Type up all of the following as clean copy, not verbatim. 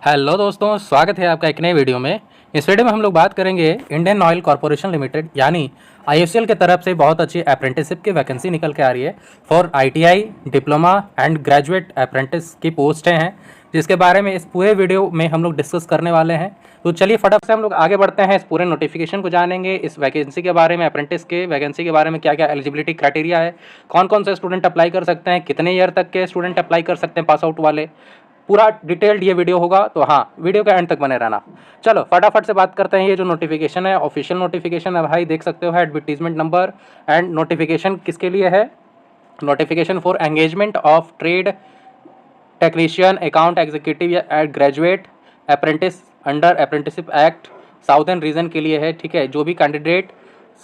Hello दोस्तों, स्वागत है आपका एक नए वीडियो में। इस वीडियो में हम लोग बात करेंगे इंडियन ऑयल कॉरपोरेशन लिमिटेड यानी आईओसीएल के तरफ से बहुत अच्छी अप्रेंटिसशिप की वैकेंसी निकल के आ रही है for ITI, diploma and graduate apprentice की पोस्टें हैं, जिसके बारे में इस पूरे वीडियो में हम लोग डिस्कस करने वाले हैं। तो चलिए फटाफट से हम लोग आगे बढ़ते हैं, इस पूरे नोटिफिकेशन को जानेंगे, इस वैकेंसी के बारे में, अप्रेंटिस के वैकेंसी के बारे में क्या क्या एलिजिबिलिटी क्राइटेरिया है, कौन कौन से स्टूडेंट अप्लाई कर सकते हैं, कितने ईयर तक के स्टूडेंट अप्लाई कर सकते हैं पास आउट वाले। पूरा डिटेल्ड ये वीडियो होगा, तो हाँ, वीडियो के एंड तक बने रहना। चलो फटाफट से बात करते हैं। ये जो नोटिफिकेशन है ऑफिशियल नोटिफिकेशन है भाई, देख सकते हो, है एडवर्टीजमेंट नंबर। एंड नोटिफिकेशन किसके लिए है? Notification for engagement of trade technician, account executive या graduate apprentice under apprenticeship act southern region के लिए है। ठीक है, जो भी कैंडिडेट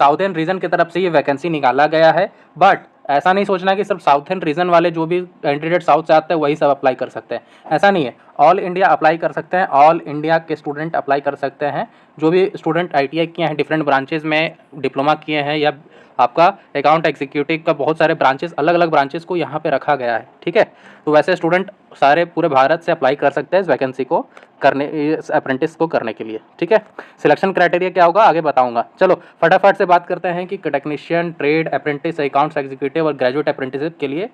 साउदर्न रीजन की तरफ से ये वैकेंसी निकाला गया है। बट ऐसा नहीं सोचना कि सिर्फ साउथर्न रीजन वाले जो भी कैंडिडेट साउथ से आते हैं वही सब अप्लाई कर सकते हैं, ऐसा नहीं है। ऑल इंडिया अप्लाई कर सकते हैं, ऑल इंडिया के स्टूडेंट अप्लाई कर सकते हैं। जो भी स्टूडेंट आईटीआई किए हैं, डिफरेंट ब्रांचेज में डिप्लोमा किए हैं, या आपका अकाउंट एग्जीक्यूटिव का बहुत सारे ब्रांचेस, अलग अलग ब्रांचेस को यहाँ पे रखा गया है। ठीक है, तो वैसे स्टूडेंट सारे पूरे भारत से अप्लाई कर सकते हैं इस वैकेंसी को करने, इस अप्रेंटिस को करने के लिए। ठीक है, सिलेक्शन क्राइटेरिया क्या होगा आगे बताऊंगा। चलो फटाफट से बात करते हैं कि technician, trade apprentice, accounts executive और ग्रेजुएट अप्रेंटिसशिप के लिए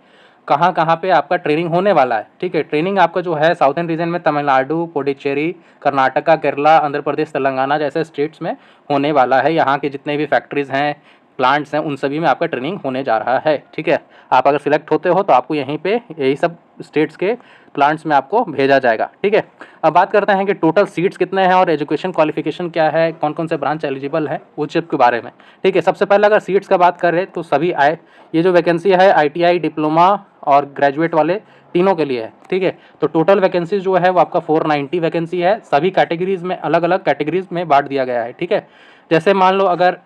कहाँ कहाँ पे आपका ट्रेनिंग होने वाला है। ठीक है, ट्रेनिंग आपका जो है साउथर्न रीजन में तमिलनाडु, पुडुचेरी, कर्नाटका, केरला, आंध्र प्रदेश, तेलंगाना जैसे स्टेट्स में होने वाला है। यहाँ के जितने भी फैक्ट्रीज हैं, प्लांट्स हैं, उन सभी में आपका ट्रेनिंग होने जा रहा है। ठीक है, आप अगर सिलेक्ट होते हो तो आपको यहीं पे यही सब स्टेट्स के प्लांट्स में आपको भेजा जाएगा। ठीक है, अब बात करते हैं कि टोटल सीट्स कितने हैं और एजुकेशन क्वालिफिकेशन क्या है, कौन कौन से ब्रांच एलिजिबल है, उस चीज़ के बारे में। ठीक है, सबसे पहले अगर सीट्स का बात करें तो सभी ये जो वैकेंसी है आईटीआई, डिप्लोमा और ग्रेजुएट वाले तीनों के लिए है। ठीक है, तो टोटल वैकेंसी जो है वो आपका 490 वैकेंसी है। सभी कैटेगरीज में, अलग अलग कैटेगरीज में बांट दिया गया है। ठीक है, जैसे मान लो अगर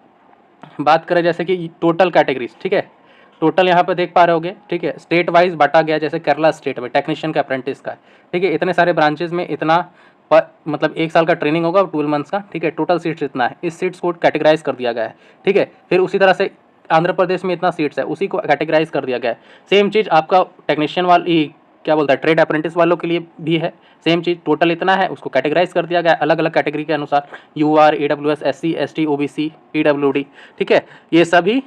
बात करें जैसे कि टोटल कैटेगरीज, ठीक है, टोटल यहाँ पे देख पा रहे होगे। ठीक है, स्टेट वाइज बांटा गया, जैसे केरला स्टेट में टेक्नीशियन का अप्रेंटिस का। ठीक है, इतने सारे ब्रांचेस में इतना मतलब 1 साल का ट्रेनिंग होगा, 12 मंथ्स का। ठीक है, टोटल सीट्स इतना है, इस सीट्स को कैटेगराइज कर दिया गया है। ठीक है, फिर उसी तरह से आंध्र प्रदेश में इतना सीट्स है, उसी को कैटेगराइज कर दिया गया है। सेम चीज़ आपका टेक्नीशियन वाली क्या बोलता है, ट्रेड अप्रेंटिस वालों के लिए भी है। सेम चीज़, टोटल इतना है, उसको कैटेगराइज कर दिया गया है अलग अलग कैटेगरी के अनुसार, UR, EWS, SC, ST, OBC, PWD. ठीक है, ये सभी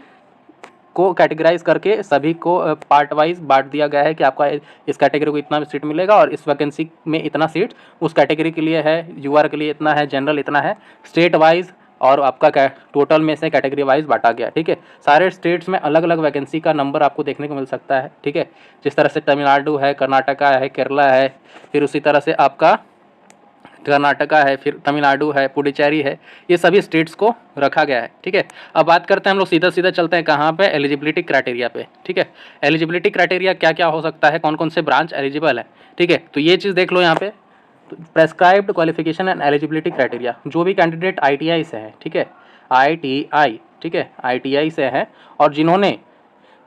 को कैटेगराइज करके सभी को पार्ट वाइज बांट दिया गया है कि आपका इस कैटेगरी को इतना सीट मिलेगा और इस वैकेंसी में इतना सीट उस कैटेगरी के लिए है, यूआर के लिए इतना है, जनरल इतना है, स्टेट वाइज और आपका टोटल में से कैटेगरी वाइज बांटा गया। ठीक है, सारे स्टेट्स में अलग अलग वैकेंसी का नंबर आपको देखने को मिल सकता है। ठीक है, जिस तरह से तमिलनाडु है, कर्नाटका है, केरला है, फिर उसी तरह से आपका कर्नाटका है, फिर तमिलनाडु है, पुडुचेरी है, ये सभी स्टेट्स को रखा गया है। ठीक है, अब बात करते हैं हम लोग, सीधा सीधा चलते हैं कहाँ पे, एलिजिबिलिटी क्राइटेरिया पे। ठीक है, एलिजिबिलिटी क्राइटेरिया क्या क्या हो सकता है, कौन कौन से ब्रांच एलिजिबल है। ठीक है, तो ये चीज़ देख लो यहाँ पे, prescribed qualification and eligibility criteria. जो भी कैंडिडेट आईटीआई से है, ठीक है, आईटीआई, ठीक है, आईटीआई से है और जिन्होंने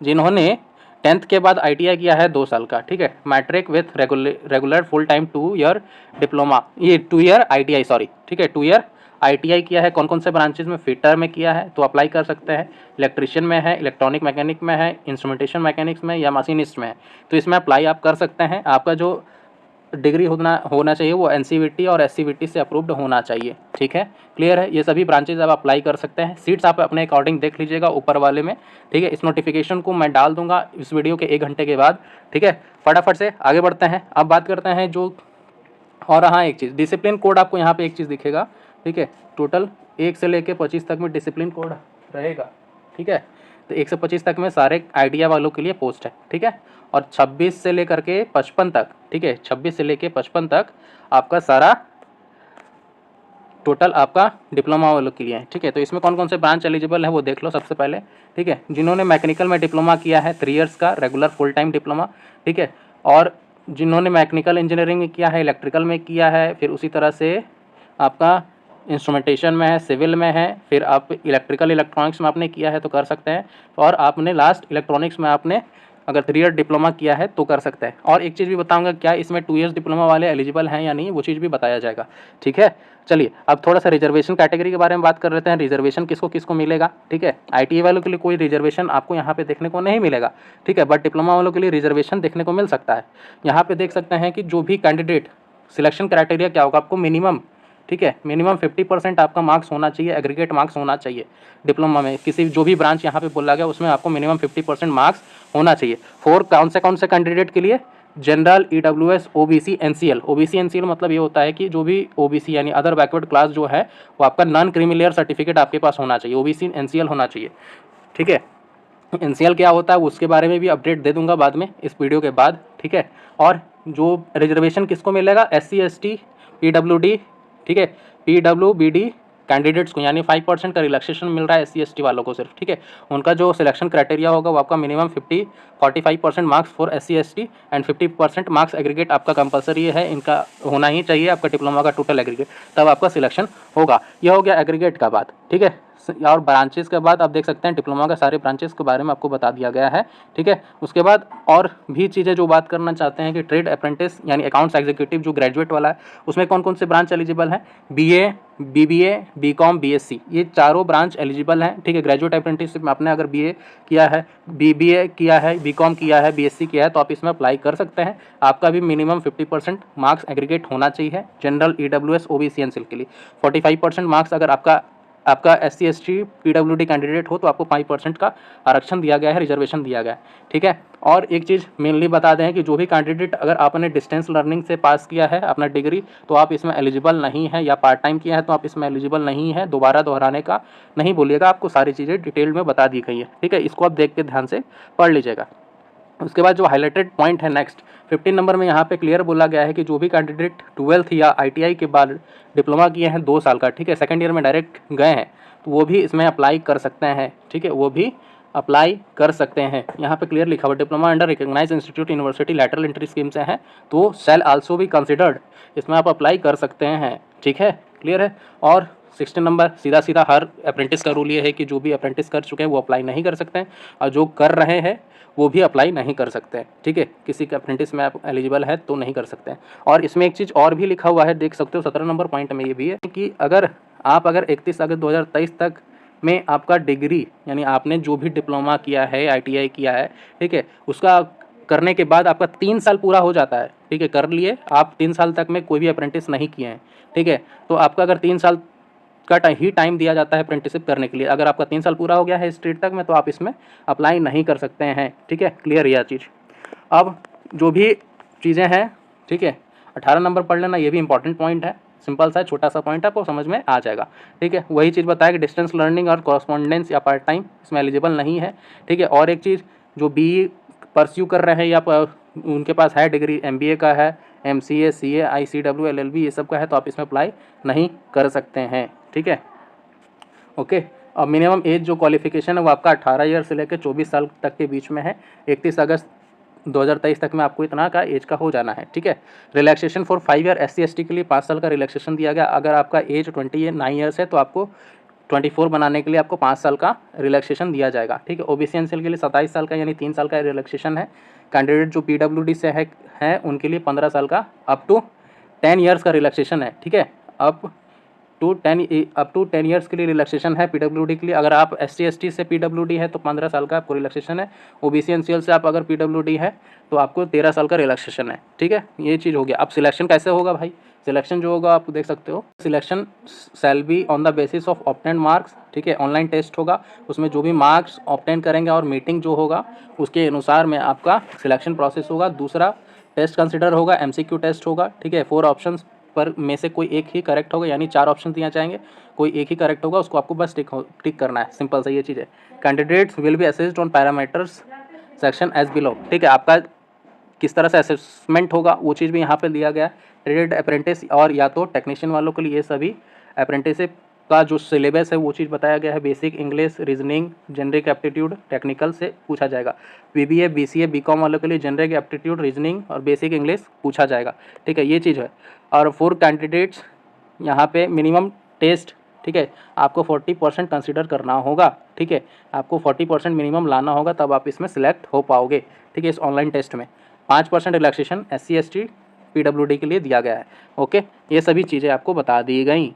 जिन्होंने 10th के बाद आईटीआई किया है 2 साल का। ठीक है, matric with regular full time 2 year diploma, ये 2 ईयर आईटीआई, सॉरी। ठीक है, 2 ईयर आईटीआई किया है, कौन कौन से ब्रांचेज में, फिटर में किया है तो अप्लाई कर सकते हैं, इलेक्ट्रिशियन में है, इलेक्ट्रॉनिक मैकेनिक में है, इंस्ट्रूमेंटेशन मैकेनिक्स में या मशीनिस्ट में है, तो इसमें अप्लाई आप कर सकते हैं। आपका जो डिग्री होना चाहिए वो एनसीवीटी और एससीवीटी से अप्रूव्ड होना चाहिए। ठीक है, क्लियर है, ये सभी ब्रांचेज आप अप्लाई कर सकते हैं। सीट्स आप अपने अकॉर्डिंग देख लीजिएगा ऊपर वाले में। ठीक है, इस नोटिफिकेशन को मैं डाल दूंगा इस वीडियो के 1 घंटे के बाद। ठीक है, फटाफट से आगे बढ़ते हैं। अब बात करते हैं जो, और हाँ एक चीज़, डिसिप्लिन कोड आपको यहाँ पे एक चीज़ दिखेगा। ठीक है, टोटल 1 से लेकर 25 तक में डिसिप्लिन कोड रहेगा। ठीक है, तो 1 से 25 तक में सारे आइडिया वालों के लिए पोस्ट है। ठीक है, और 26 से लेकर के 55 तक, ठीक है, 26 से लेकर 55 तक आपका सारा टोटल आपका डिप्लोमा वालों के लिए है। ठीक है, तो इसमें कौन कौन से ब्रांच एलिजिबल है वो देख लो सबसे पहले। ठीक है, जिन्होंने मैकेनिकल में डिप्लोमा किया है 3 इयर्स का रेगुलर फुल टाइम डिप्लोमा। ठीक है, और जिन्होंने मैकेनिकल इंजीनियरिंग में किया है, इलेक्ट्रिकल में किया है, फिर उसी तरह से आपका इंस्ट्रूमेंटेशन में है, सिविल में है, फिर आप इलेक्ट्रिकल इलेक्ट्रॉनिक्स में आपने किया है तो कर सकते हैं, और आपने लास्ट इलेक्ट्रॉनिक्स में आपने अगर 3 ईयर डिप्लोमा किया है तो कर सकते हैं। और एक चीज़ भी बताऊंगा, क्या इसमें 2 ईयर्स डिप्लोमा वाले एलिजिबल हैं या नहीं, वो चीज़ भी बताया जाएगा। ठीक है, चलिए अब थोड़ा सा रिजर्वेशन कैटेगरी के बारे में बात कर लेते हैं। रिजर्वेशन किसको किसको मिलेगा। ठीक है, आईटीआई वालों के लिए कोई रिजर्वेशन आपको यहाँ पे देखने को नहीं मिलेगा। ठीक है, बट डिप्लोमा वालों के लिए रिजर्वेशन देखने को मिल सकता है। यहाँ पे देख सकते हैं कि जो भी कैंडिडेट सिलेक्शन क्राइटेरिया क्या होगा, आपको मिनिमम, ठीक है, मिनिमम 50% आपका मार्क्स होना चाहिए, एग्रीगेट मार्क्स होना चाहिए डिप्लोमा में, किसी जो भी ब्रांच यहाँ पे बोला गया उसमें आपको मिनिमम 50% मार्क्स होना चाहिए। फॉर कौन से कैंडिडेट के लिए, general, EWS, OBC, NCL. OBC NCL मतलब ये होता है कि जो भी ओबीसी यानी अदर बैकवर्ड क्लास जो है वो आपका नॉन क्रीमी लेयर सर्टिफिकेट आपके पास होना चाहिए, ओबीसी एनसीएल होना चाहिए, ठीक है। एनसीएल क्या होता है उसके बारे में भी अपडेट दे दूंगा बाद में इस वीडियो के बाद, ठीक है। और जो रिजर्वेशन किसको मिलेगा, एससी एसटी, पीडब्ल्यूडी, ठीक है, पीडब्ल्यूबीडी कैंडिडेट्स को, यानी 5% का रिलैक्सेशन मिल रहा है एससी एसटी वालों को सिर्फ, ठीक है। उनका जो सिलेक्शन क्राइटेरिया होगा वो आपका minimum 45% marks for SC ST and 50% marks aggregate आपका कंपलसरी है, इनका होना ही चाहिए आपका डिप्लोमा का टोटल एग्रीगेट, तब आपका सिलेक्शन होगा। यह हो गया एग्रीगेट का बात, ठीक है। और ब्रांचेस के बाद आप देख सकते हैं डिप्लोमा का सारे ब्रांचेस के बारे में आपको बता दिया गया है, ठीक है। उसके बाद और भी चीज़ें जो बात करना चाहते हैं कि ट्रेड अप्रेंटिस यानी अकाउंट्स एग्जीक्यूटिव जो ग्रेजुएट वाला है उसमें कौन कौन से ब्रांच एलिजिबल हैं, बीए, बीबीए, बीकॉम, बीएससी, ये चारों ब्रांच एलिजिबल हैं, ठीक है। ग्रेजुएट अप्रेंटिसशिप में आपने अगर बीए किया है, बीबीए किया है, बीकॉम किया है, बीएससी किया है तो आप इसमें अप्लाई कर सकते हैं। आपका भी मिनिमम 50% मार्क्स एग्रीगेट होना चाहिए जनरल, ईडब्ल्यूएस, ओबीसी, एनसीएल के लिए। 45% मार्क्स अगर आपका एससी एसटी पीडब्ल्यूडी कैंडिडेट हो तो आपको 5% का आरक्षण दिया गया है, रिजर्वेशन दिया गया है, ठीक है। और एक चीज़ मेनली बता दें कि जो भी कैंडिडेट अगर आपने डिस्टेंस लर्निंग से पास किया है अपना डिग्री तो आप इसमें एलिजिबल नहीं है, या पार्ट टाइम किया है तो आप इसमें एलिजिबल नहीं है। दोबारा दोहराने का नहीं बोलिएगा, आपको सारी चीज़ें डिटेल में बता दी गई है, ठीक है। इसको आप देख के ध्यान से पढ़ लीजिएगा। उसके बाद जो हाईलाइटेड पॉइंट है नेक्स्ट 15 नंबर में यहाँ पे क्लियर बोला गया है कि जो भी कैंडिडेट 12th या आईटीआई के बाद डिप्लोमा किए हैं 2 साल का, ठीक है, सेकंड ईयर में डायरेक्ट गए हैं तो वो भी इसमें अप्लाई कर सकते हैं, ठीक है, वो भी अप्लाई कर सकते हैं। यहाँ पे क्लियर लिखा हुआ diploma under recognised institute university lateral entry scheme से है तो शैल आल्सो भी कंसिडर्ड, इसमें आप अप्लाई कर सकते हैं, ठीक है, क्लियर है। और 16 नंबर सीधा सीधा हर अप्रेंटिस का रूल ये है कि जो भी अप्रेंटिस कर चुके हैं वो अप्लाई नहीं कर सकते हैं और जो कर रहे हैं वो भी अप्लाई नहीं कर सकते हैं, ठीक है। किसी के अप्रेंटिस में आप एलिजिबल है तो नहीं कर सकते हैं। और इसमें एक चीज़ और भी लिखा हुआ है, देख सकते हो 17 नंबर पॉइंट में ये भी है कि अगर 31 अगस्त 2023 तक में आपका डिग्री यानी आपने जो भी डिप्लोमा किया है, आईटीआई किया है, ठीक है, उसका करने के बाद आपका 3 साल पूरा हो जाता है, ठीक है, कर लिए आप 3 साल तक में कोई भी अप्रेंटिस नहीं किए हैं, ठीक है, तो आपका अगर 3 साल का ही टाइम दिया जाता है अप्रेंटिसशिप करने के लिए, अगर आपका 3 साल पूरा हो गया है इस डेट तक में तो आप इसमें अप्लाई नहीं कर सकते हैं, ठीक है, क्लियर यह चीज़। अब जो भी चीज़ें हैं, ठीक है, 18 नंबर पढ़ लेना, ये भी इंपॉर्टेंट पॉइंट है, सिंपल सा छोटा सा पॉइंट है, आपको समझ में आ जाएगा, ठीक है। वही चीज़ बताया कि डिस्टेंस लर्निंग और कॉरस्पॉन्डेंस या पार्ट टाइम इसमें एलिजिबल नहीं है, ठीक है। और एक चीज़ जो बी परस्यू कर रहे हैं या उनके पास है डिग्री, एमबीए का है, एमसीए, सीए, आईसीडब्ल्यू, एलएलबी ये सब का है तो आप इसमें अप्लाई नहीं कर सकते हैं, ठीक है, ओके। और मिनिमम एज जो क्वालिफिकेशन है वो आपका 18 ईयर से लेकर 24 साल तक के बीच में है। 31 अगस्त 2023 तक में आपको इतना का एज का हो जाना है, ठीक है। Relaxation for 5 year SC ST के लिए 5 साल का रिलैक्सेशन दिया गया। अगर आपका एज 29 ईयर्स है तो आपको 24 बनाने के लिए आपको 5 साल का रिलैक्सेशन दिया जाएगा, ठीक है। ओबीसी एनसीएल के लिए 27 साल का यानी 3 साल का रिलैक्सेशन है। कैंडिडेट जो पीडब्ल्यूडी से है उनके लिए 15 साल का अप टू 10 ईयर्स का रिलैक्सेशन है, ठीक है। अप टू 10 ईयर्स के लिए रिलैक्सेशन है पीडब्ल्यूडी के लिए। अगर आप एससी एसटी से पीडब्ल्यूडी है तो 15 साल का आपको रिलैक्सेशन है। ओबीसी एनसीएल से आप अगर पीडब्ल्यूडी है तो आपको 13 साल का रिलैक्सेशन है, ठीक है। ये चीज़ हो गया। अब सिलेक्शन कैसे होगा भाई, सिलेक्शन जो होगा आप देख सकते हो, selection shall be on the basis of obtain marks, ठीक है। ऑनलाइन टेस्ट होगा, उसमें जो भी मार्क्स ऑब्टेन करेंगे और मीटिंग जो होगा उसके अनुसार में आपका सिलेक्शन प्रोसेस होगा। दूसरा टेस्ट कंसिडर होगा, एमसीक्यू टेस्ट होगा, ठीक है। 4 ऑप्शंस पर में से कोई एक ही करेक्ट होगा, यानी 4 ऑप्शन दिए जाएंगे, कोई एक ही करेक्ट होगा, उसको आपको बस टिक करना है, सिंपल सा ये चीज़ है। Candidates will be assessed on parameters section as below, ठीक है। आपका किस तरह से असेसमेंट होगा वो चीज़ भी यहाँ पे दिया गया है। ट्रेडेड अप्रेंटिस और या तो टेक्नीशियन वालों के लिए ये सभी अप्रेंटिसशिप का जो सिलेबस है वो चीज़ बताया गया है। Basic English, reasoning, generic aptitude, technical से पूछा जाएगा। बीबीए, बीसीए, बीकॉम वालों के लिए जेनरिक एप्टीट्यूड, रीजनिंग और बेसिक इंग्लिश पूछा जाएगा, ठीक है, ये चीज़ है। और 4 कैंडिडेट्स यहाँ पे मिनिमम टेस्ट, ठीक है, आपको 40% कंसिडर करना होगा, ठीक है। आपको 40% मिनिमम लाना होगा तब आप इसमें सिलेक्ट हो पाओगे, ठीक है, इस ऑनलाइन टेस्ट में। 5% रिलैक्सेशन एससी एसटी पीडब्ल्यूडी के लिए दिया गया है, ओके। ये सभी चीज़ें आपको बता दी गई।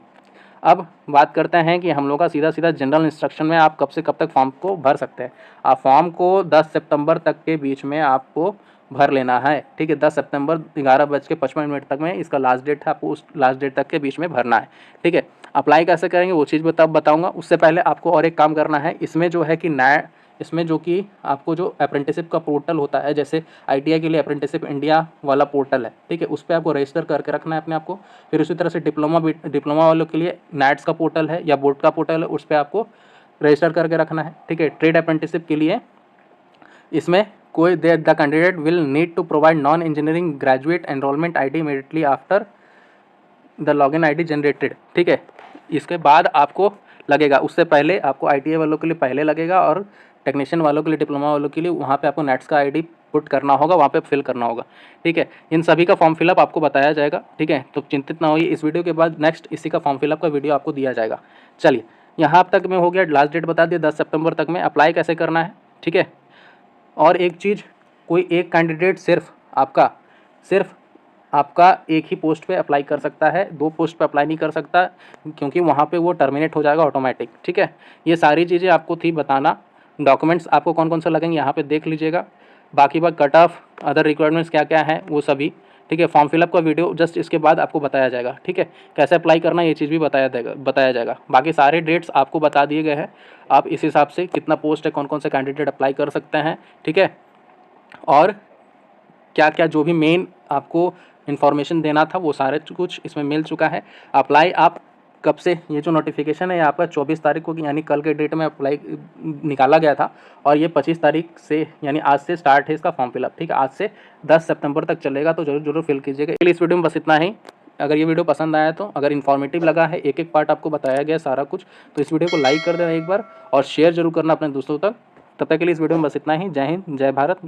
अब बात करते हैं कि हम लोग का सीधा सीधा जनरल इंस्ट्रक्शन में आप कब से कब तक फॉर्म को भर सकते हैं। आप फॉर्म को 10 सितंबर तक के बीच में आपको भर लेना है। ठीक है, 10 सितंबर 11:55 तक में इसका लास्ट डेट है, आपको उस लास्ट डेट तक के बीच में भरना है। ठीक है, अप्लाई कैसे करेंगे वो चीज़ बताऊँगा। उससे पहले आपको और एक काम करना है, इसमें जो है कि इसमें जो कि आपको जो अप्रेंटिसिप का पोर्टल होता है, जैसे आईटीआई के लिए अप्रेंटिसिप इंडिया वाला पोर्टल है, ठीक है, उस पर आपको रजिस्टर करके रखना है अपने आप को। फिर उसी तरह से डिप्लोमा वालों के लिए नैट्स का पोर्टल है या बोर्ड का पोर्टल है, उस पर आपको रजिस्टर करके रखना है। ठीक है, ट्रेड अप्रेंटिसिप के लिए इसमें कोई the candidate will need to provide non engineering graduate enrolment I D immediately after the login I D generated. ठीक है, इसके बाद आपको लगेगा, उससे पहले आपको आईटीआई वालों के लिए पहले लगेगा और टेक्नीशियन वालों के लिए, डिप्लोमा वालों के लिए वहाँ पे आपको नेट्स का आईडी पुट करना होगा, वहाँ पे फिल करना होगा। ठीक है, इन सभी का फॉर्म फिलअप आपको बताया जाएगा। ठीक है, तो चिंतित ना होइए, इस वीडियो के बाद नेक्स्ट इसी का फॉर्म फिलअप का वीडियो आपको दिया जाएगा। चलिए, यहाँ तक में हो गया, लास्ट डेट बता दिया 10 सितंबर तक में अप्लाई कैसे करना है। ठीक है, और एक चीज़, कोई एक कैंडिडेट सिर्फ आपका एक ही पोस्ट पे अप्लाई कर सकता है, 2 पोस्ट पे अप्लाई नहीं कर सकता, क्योंकि वहाँ पे वो टर्मिनेट हो जाएगा ऑटोमेटिक। ठीक है, ये सारी चीज़ें आपको थी बताना। डॉक्यूमेंट्स आपको कौन कौन से लगेंगे यहाँ पे देख लीजिएगा। बाकी बात कट ऑफ अदर रिक्वायरमेंट्स क्या क्या हैं वो सभी। ठीक है, फॉर्म फिलअप का वीडियो जस्ट इसके बाद आपको बताया जाएगा। ठीक है, कैसे अप्लाई करना ये चीज़ भी बताया जाएगा। बाकी सारे डेट्स आपको बता दिए गए हैं, आप इस हिसाब से कितना पोस्ट है, कौन कौन से कैंडिडेट अप्लाई कर सकते हैं। ठीक है, और क्या क्या जो भी मेन आपको इन्फॉर्मेशन देना था वो सारे कुछ इसमें मिल चुका है। अप्लाई आप कब से, ये जो नोटिफिकेशन है आपका 24 तारीख को यानी कल के डेट में अप्लाई निकाला गया था, और ये 25 तारीख से यानी आज से स्टार्ट है इसका फॉर्म फिलअप। ठीक है, आज से 10 सितंबर तक चलेगा, तो जरूर फिल कीजिएगा। इस वीडियो में बस इतना ही। अगर ये वीडियो पसंद आया तो, अगर इन्फॉर्मेटिव लगा है, एक एक पार्ट आपको बताया गया सारा कुछ, तो इस वीडियो को लाइक कर देना एक बार और शेयर जरूर करना अपने दोस्तों तक। तब तक के लिए इस वीडियो में बस इतना ही। जय हिंद, जय भारत।